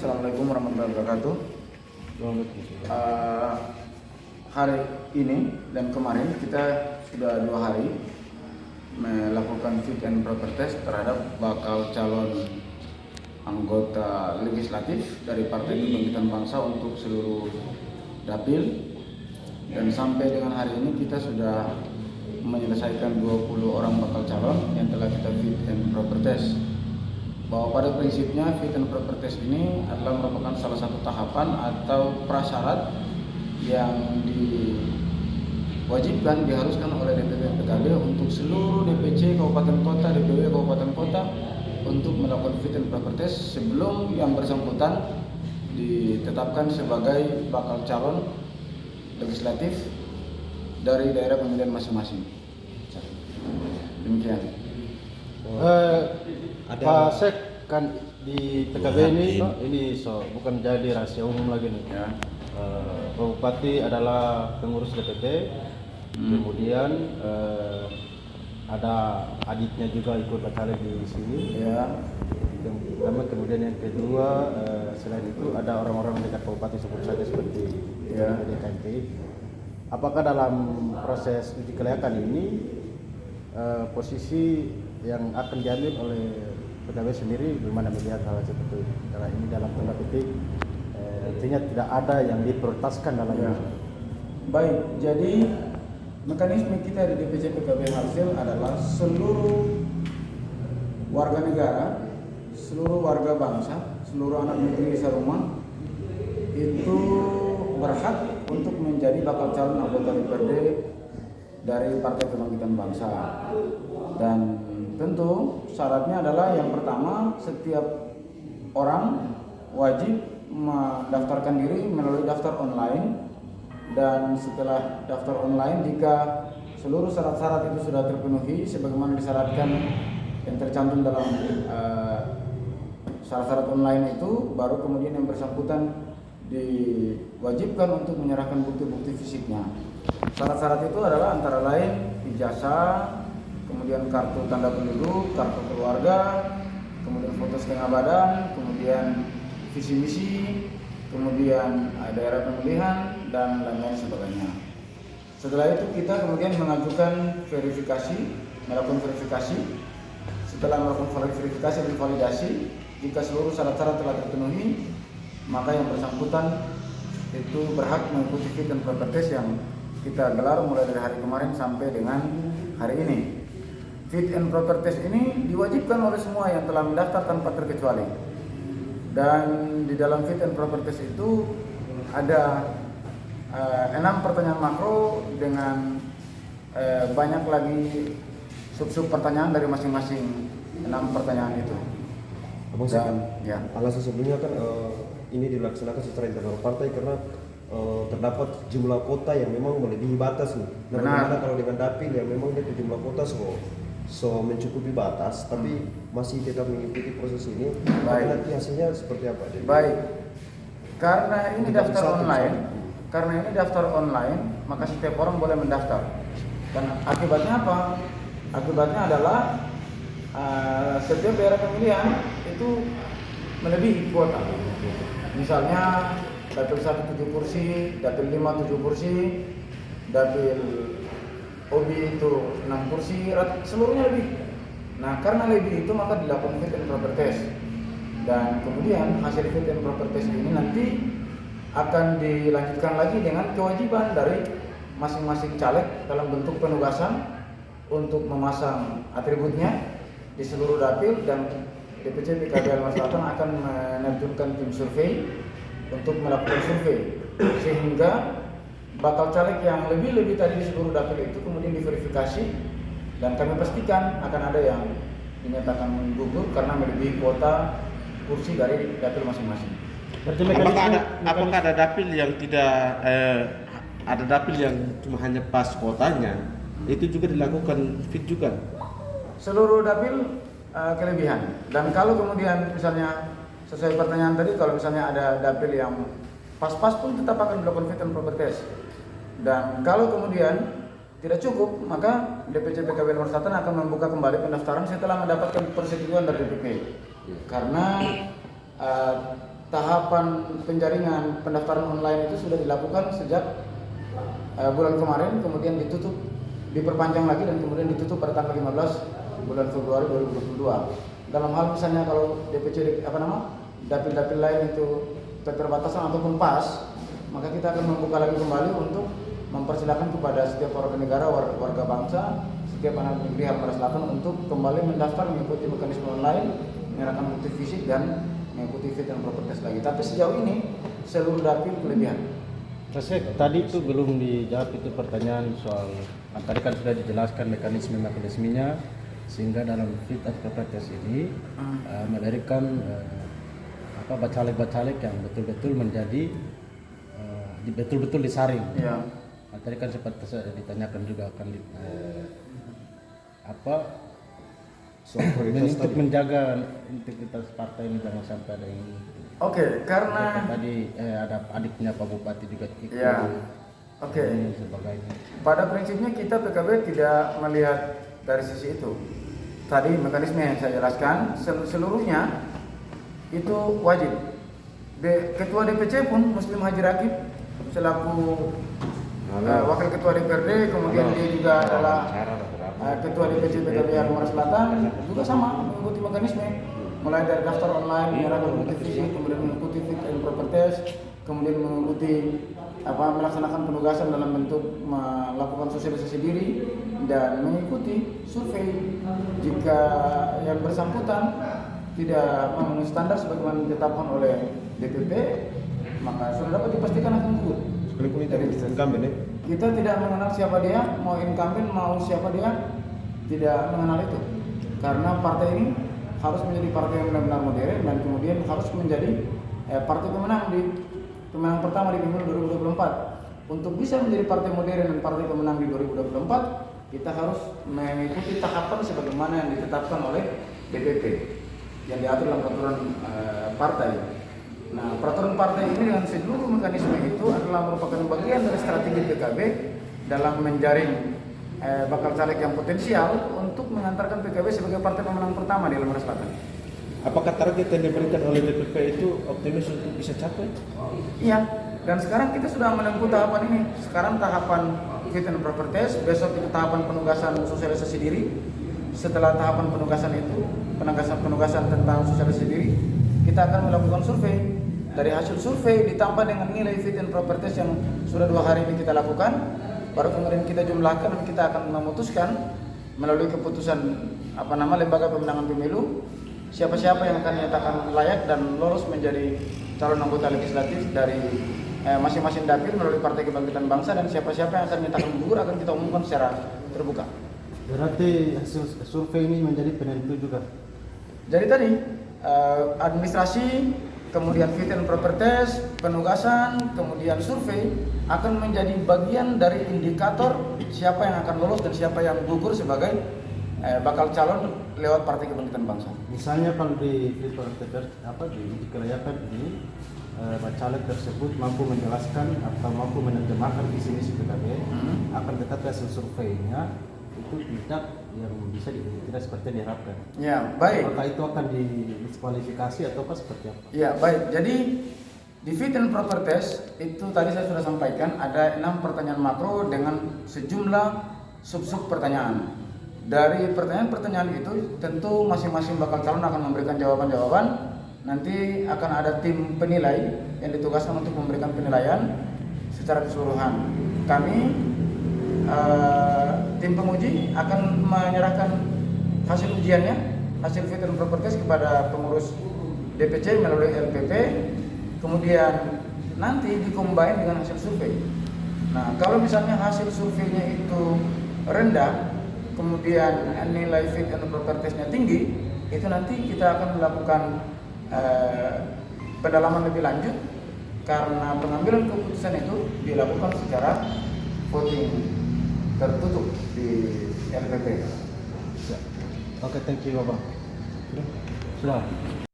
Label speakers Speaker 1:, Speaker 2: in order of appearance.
Speaker 1: Assalamualaikum warahmatullahi wabarakatuh. Hari ini dan kemarin kita sudah 2 hari melakukan fit and proper test terhadap bakal calon anggota legislatif dari Partai Kebangkitan Bangsa untuk seluruh dapil, dan sampai dengan hari ini kita sudah menyelesaikan 20 orang bakal calon yang telah kita fit and proper test. Bahwa pada prinsipnya fit and proper test ini adalah merupakan salah satu tahapan atau prasyarat yang diwajibkan, diharuskan oleh DPP PKB untuk seluruh DPC kabupaten kota, DPW kabupaten kota untuk melakukan fit and proper test sebelum yang bersangkutan ditetapkan sebagai bakal calon legislatif dari daerah pemilihan masing-masing. Demikian.
Speaker 2: Pak Sek, kan di PKB ini bukan jadi rahasia umum lagi nih.
Speaker 1: Ya.
Speaker 2: Pak Bupati adalah pengurus DPP, kemudian ada adiknya juga ikut bercaleg di sini.
Speaker 1: Ya.
Speaker 2: Yang pertama, kemudian yang kedua, selain itu ada orang-orang dekat Pak Bupati sebut saja seperti DKMP. Apakah dalam proses uji kelayakan ini posisi yang akan diambil oleh PKB sendiri bagaimana melihat hal seperti itu? Karena ini dalam tanda petik artinya tidak ada yang diprioritaskan dalam
Speaker 1: Ya. Baik, jadi mekanisme kita di DPC PKB Hasil adalah seluruh warga negara, seluruh warga bangsa, seluruh anak negeri serumah itu berhak untuk menjadi bakal calon anggota DPRD dari Partai Kebangkitan Bangsa. Dan tentu syaratnya adalah yang pertama, setiap orang wajib mendaftarkan diri melalui daftar online, dan setelah daftar online jika seluruh syarat-syarat itu sudah terpenuhi sebagaimana disyaratkan yang tercantum dalam syarat-syarat online itu, baru kemudian yang bersangkutan diwajibkan untuk menyerahkan bukti-bukti fisiknya. Syarat-syarat itu adalah antara lain ijazah, kemudian kartu tanda penduduk, kartu keluarga, kemudian foto setengah badan, kemudian visi misi, kemudian daerah pemilihan, dan lain-lain sebagainya. Setelah itu kita kemudian mengajukan verifikasi, melakukan verifikasi. Setelah melakukan verifikasi dan validasi, jika seluruh syarat-syarat telah terpenuhi, maka yang bersangkutan itu berhak mengikuti fit and proper test yang kita gelar mulai dari hari kemarin sampai dengan hari ini. Fit and proper test ini diwajibkan oleh semua yang telah mendaftar tanpa terkecuali. Dan di dalam fit and proper test itu ada 6 pertanyaan makro dengan banyak lagi sub-sub pertanyaan dari masing-masing 6 pertanyaan itu. Dan ya,
Speaker 3: alasan sebelumnya kan ini dilaksanakan secara internal partai karena terdapat jumlah kota yang memang melebihi batas nih. Nah, bagaimana kalau dengan dapil yang memang dia jumlah kota so mencukupi batas, tapi masih tetap mengikuti proses ini.
Speaker 1: Baik.
Speaker 3: Nanti hasilnya seperti apa? Jadi,
Speaker 1: baik. Karena ini daftar online, maka setiap orang boleh mendaftar. Dan akibatnya apa? Akibatnya adalah setiap daerah pemilihan itu melebihi kuota. Misalnya dapil 1 7 kursi, dapil 5 7 kursi, dapil OB itu 6 kursi, seluruhnya lebih. Nah, karena lebih itu maka dilakukan fit and proper test. Dan kemudian hasil fit and proper test ini nanti akan dilanjutkan lagi dengan kewajiban dari masing-masing caleg dalam bentuk penugasan untuk memasang atributnya di seluruh dapil, dan DPC PKB Halmahera Selatan akan menerjunkan tim survei untuk melakukan survei sehingga bakal caleg yang lebih tadi di seluruh dapil itu kemudian diverifikasi, dan kami pastikan akan ada yang dinyatakan gugur karena melebihi kuota kursi dari dapil masing-masing.
Speaker 4: Apakah ada dapil yang tidak ada dapil yang cuma hanya pas kuotanya, itu juga dilakukan fit juga?
Speaker 1: Seluruh dapil kelebihan, dan kalau kemudian misalnya sesuai pertanyaan tadi, kalau misalnya ada dapil yang pas-pas pun tetap akan dilakukan fit and proper test. Dan kalau kemudian tidak cukup, maka DPC PKB Halmahera Selatan akan membuka kembali pendaftaran setelah mendapatkan persetujuan dari DPP. Karena tahapan penjaringan pendaftaran online itu sudah dilakukan sejak bulan kemarin, kemudian ditutup, diperpanjang lagi dan kemudian ditutup pada tanggal 15 bulan Februari 2022. Dalam hal misalnya kalau DPC dapil-dapil lain itu keterbatasan ataupun pas, maka kita akan membuka lagi kembali untuk mempersilahkan kepada setiap warga negara, warga bangsa, setiap anak negeri Halmahera Selatan untuk kembali mendaftar mengikuti mekanisme online, menyerahkan bukti fisik dan mengikuti fit and proper test lagi. Tapi sejauh ini seluruh dapil kelebihan.
Speaker 2: Tadi itu belum dijawab itu pertanyaan soal tadi kan sudah dijelaskan mekanismenya sehingga dalam fit and proper test ini melahirkan bacalek-bacalek yang betul-betul menjadi betul-betul disaring.
Speaker 1: Ya.
Speaker 2: Tadi kan sempat ditanyakan juga akan untuk menjaga integritas partai ini jangan sampai ada yang
Speaker 1: Oke, karena
Speaker 2: tadi ada adiknya Pak Bupati juga ikut.
Speaker 1: Ya. Oke.
Speaker 2: Sebagainya.
Speaker 1: Pada prinsipnya kita PKB tidak melihat dari sisi itu. Tadi mekanisme yang saya jelaskan seluruhnya itu wajib. Ketua DPC pun Muslim Haji Rakib selaku wakil ketua DPRD, kemudian dia juga adalah ketua DPC PKB Halmahera Selatan, juga sama mengikuti mekanisme. Mulai dari daftar online, menyerahkan bukti fisik, kemudian mengikuti fit and proper test, kemudian mengikuti melaksanakan penugasan dalam bentuk melakukan sosialisasi diri dan mengikuti survei. Jika yang bersangkutan tidak memenuhi standar sebagaimana ditetapkan oleh DPP, maka sudah dapat dipastikan akan gugur.
Speaker 3: Sekalipun itu incumbent ya.
Speaker 1: Kita tidak mengenal siapa dia, mau incumbent mau siapa dia, tidak mengenal itu. Karena partai ini harus menjadi partai yang benar-benar modern dan kemudian harus menjadi partai pemenang pertama di pemilu 2024. Untuk bisa menjadi partai modern dan partai pemenang di 2024, kita harus mengikuti tahapan sebagaimana yang ditetapkan oleh DPP yang diatur dalam peraturan partai. Nah, peraturan partai ini dengan seluruh mekanisme itu adalah merupakan bagian dari strategi PKB dalam menjaring bakal caleg yang potensial untuk mengantarkan PKB sebagai partai pemenang pertama di Halmahera Selatan.
Speaker 4: Apakah target yang diberikan oleh DPP itu optimis untuk bisa capai?
Speaker 1: Iya, dan sekarang kita sudah menempuh tahapan ini. Sekarang tahapan fit and proper test, besok itu tahapan penugasan sosialisasi diri. Setelah tahapan penugasan itu, penugasan tentang sosialisasi diri, kita akan melakukan survei. Dari hasil survei ditambah dengan nilai fit and proper test yang sudah 2 hari ini kita lakukan, baru kemudian kita jumlahkan dan kita akan memutuskan melalui keputusan lembaga pemenangan pemilu siapa-siapa yang akan dinyatakan layak dan lolos menjadi calon anggota legislatif dari masing-masing dapil melalui Partai Kebangkitan Bangsa, dan siapa-siapa yang akan dinyatakan gugur akan kita umumkan secara terbuka.
Speaker 2: Berarti hasil survei ini menjadi penentu juga.
Speaker 1: Jadi tadi administrasi, kemudian fit and proper test, penugasan, kemudian survei akan menjadi bagian dari indikator siapa yang akan lolos dan siapa yang gugur sebagai bakal calon lewat Partai Kebangkitan Bangsa.
Speaker 2: Misalnya kalau di uji kelayakan ini caleg tersebut mampu menjelaskan atau mampu menerjemahkan visi misi PKB, akan tetapi hasil surveinya itu tidak seperti yang diharapkan.
Speaker 1: Ya, baik.
Speaker 2: Apakah itu akan didiskualifikasi atau seperti apa?
Speaker 1: Ya, baik. Jadi di fit and proper test itu tadi saya sudah sampaikan ada 6 pertanyaan makro dengan sejumlah sub-sub pertanyaan. Dari pertanyaan-pertanyaan itu tentu masing-masing bakal calon akan memberikan jawaban-jawaban. Nanti akan ada tim penilai yang ditugaskan untuk memberikan penilaian secara keseluruhan. Kami tim penguji akan menyerahkan hasil ujiannya, hasil fit and proper test kepada pengurus DPC melalui LPP, kemudian nanti dikombin dengan hasil survei. Nah, kalau misalnya hasil surveinya itu rendah, kemudian nilai fit and proper testnya tinggi, itu nanti kita akan melakukan pendalaman lebih lanjut karena pengambilan keputusan itu dilakukan secara voting tertutup di LPP.
Speaker 2: Oke, thank you Bapak. Sudah.